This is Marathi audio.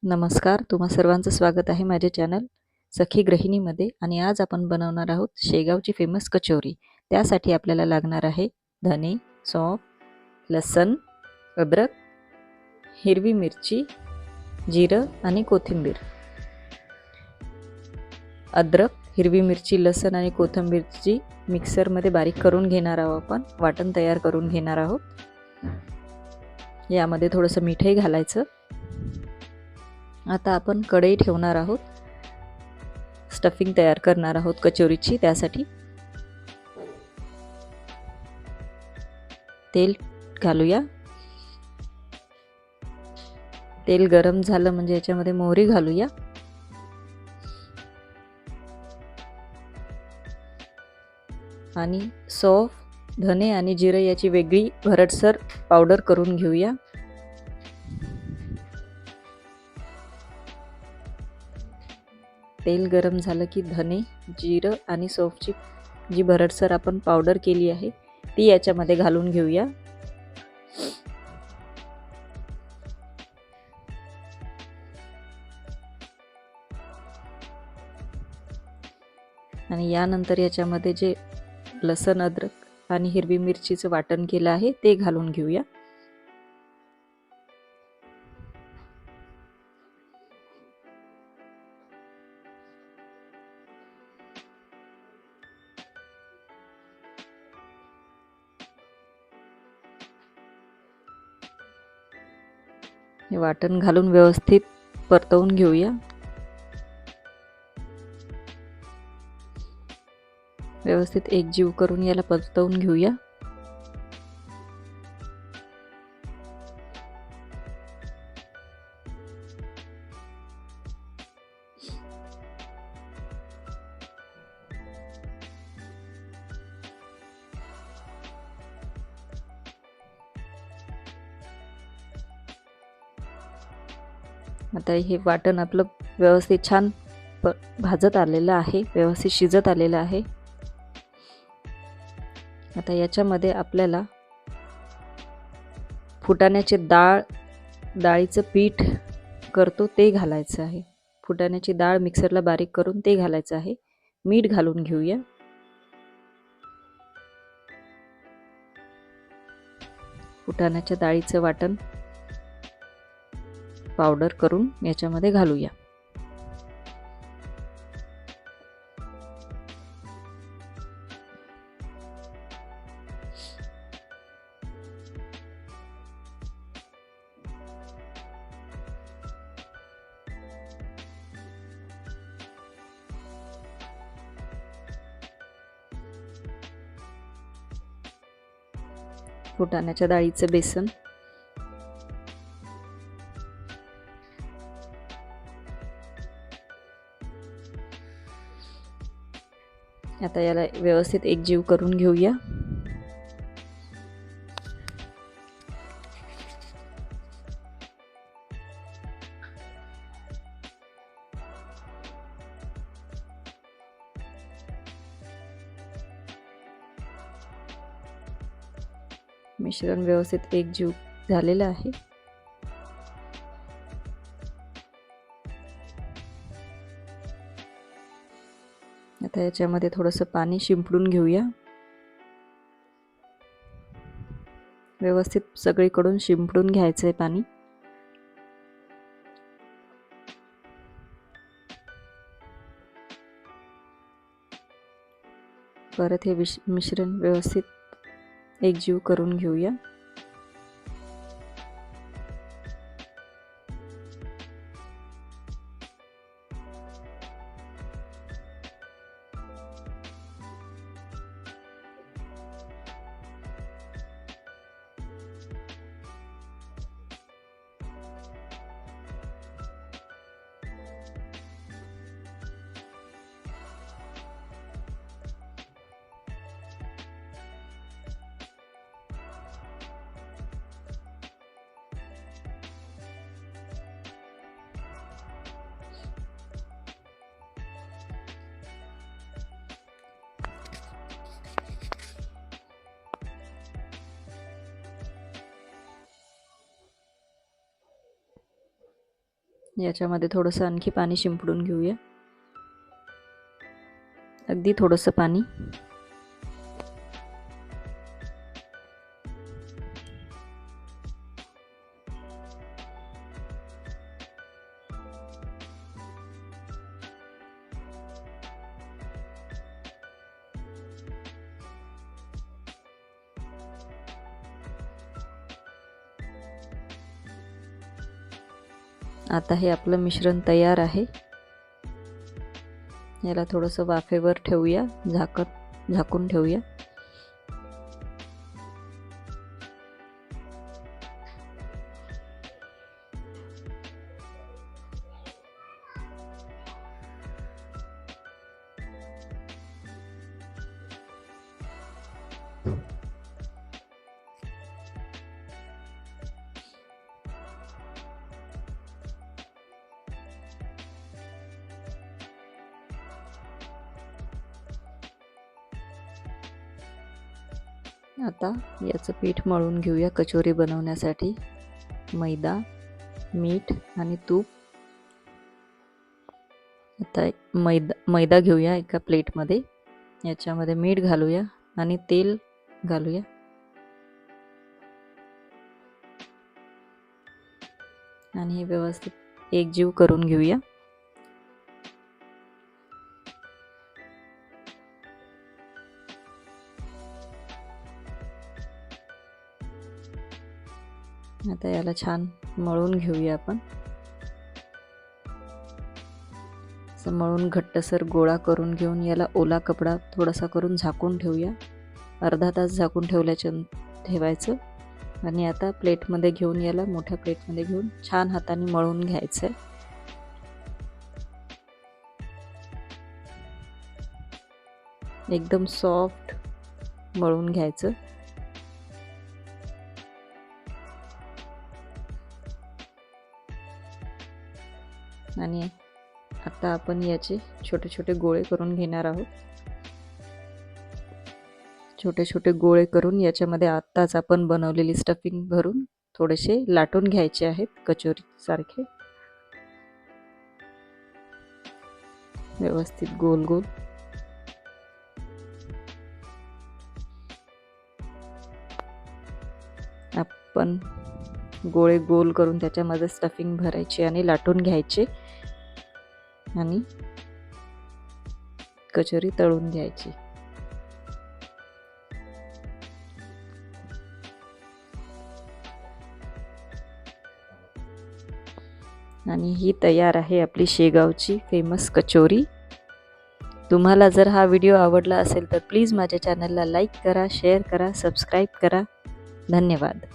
नमस्कार, तुम्हा सर्वांचं स्वागत आहे माझ्या चॅनल सखी गृहिणीमध्ये. आणि आज आपण बनवणार आहोत शेगावची फेमस कचोरी. त्यासाठी आपल्याला लागणार आहे धने, सौंफ, लसण, अद्रक, हिरवी मिरची, जिरं आणि कोथिंबीर. अद्रक, हिरवी मिरची, लसण आणि कोथिंबीरची मिक्सरमध्ये बारीक करून घेणार आहोत. आपण वाटण तयार करून घेणार आहोत. यामध्ये थोडंसं मीठही घालायचं. आता आपण कढई ठेवणार आहोत. स्टफिंग तयार करणार आहोत कचोरीची. त्यासाठी तेल घालूया. तेल गरम झालं म्हणजे याच्यामध्ये मोहरी घालूया. आणि सौंफ, धने आणि जिरे याची वेगळी भरडसर पावडर करून घेऊया. तेल गरम झालं की धने, जिरं आणि सौंफची जी भरडसर आपण पावडर केली आहे ती याच्यामध्ये घालून घेऊया. आणि यानंतर याच्यामध्ये जे लसण, अद्रक आणि हिरवी मिरचीचं वाटण केलं आहे ते घालून घेऊया. हे वाटण घालून व्यवस्थित परतवून घेऊया. व्यवस्थित एकजीव करून याला परतवून घेऊया. आता हे वाटण आपलं व्यवस्थित छान भाजत आलेलं आहे, व्यवस्थित शिजत आलेलं आहे. आता याच्यामध्ये आपल्याला फुटाण्याचे डाळीचं पीठ करतो ते घालायचं आहे. फुटाण्याची डाळ मिक्सरला बारीक करून ते घालायचं आहे. मीठ घालून घेऊया. फुटाण्याच्या डाळीचं वाटण पावडर करून याच्यामध्ये घालूया. फुटाण्याच्या डाळीचं बेसन, आता याला व्यवस्थित एकजीव करून घेऊया. मिश्रण व्यवस्थित एकजीव झालेलं आहे. आता याच्यामध्ये थोडंसं पाणी शिंपडून घेऊया. व्यवस्थित सगळीकडून शिंपडून घ्यायचं आहे पाणी. परत हे मिश्रण व्यवस्थित एकजीव करून घेऊया. याच्यामध्ये थोडंसं आणखी पाणी शिंपडून घेऊया, अगदी थोडंसं पाणी. आता हे आपलं मिश्रण तयार आहे. याला थोडंसं वाफेवर ठेवूया, झाकून ठेवूया. आता याचं पीठ मळून घेऊया कचोरी बनवण्यासाठी. मैदा, मीठ आणि तूप. आता मैदा घेऊया एका प्लेटमध्ये. याच्यामध्ये मीठ घालूया आणि तेल घालूया. आणि हे व्यवस्थित एकजीव करून घेऊया. आता याला छान मळून घेऊया आपण. असं मळून घट्टसर गोळा करून घेऊन याला ओला कपडा थोडासा करून झाकून ठेवूया. अर्धा तास झाकून ठेवायचं. आणि आता प्लेटमध्ये घेऊन याला मोठ्या प्लेटमध्ये घेऊन छान हाताने मळून घ्यायचं. एकदम सॉफ्ट मळून घ्यायचं. आणि आता आपण याचे छोटे छोटे गोळे करून घेणार आहोत. छोटे छोटे गोळे करून याच्यामध्ये आत्ताच आपण बनवलेली स्टफिंग भरून थोडेसे लाटून घ्यायचे आहेत कचोरी सारखे. व्यवस्थित गोल गोल. आपण गोळे गोल करून त्याच्यामध्ये स्टफिंग भरायची आणि लाटून घ्यायचे आणि कचोरी तळून घ्यायची. आणि ही तयार आहे आपली शेगावची फेमस कचोरी. तुम्हाला जर हा व्हिडिओ आवडला असेल तर प्लीज माझ्या चॅनलला लाईक करा, शेअर करा, सबस्क्राईब करा. धन्यवाद.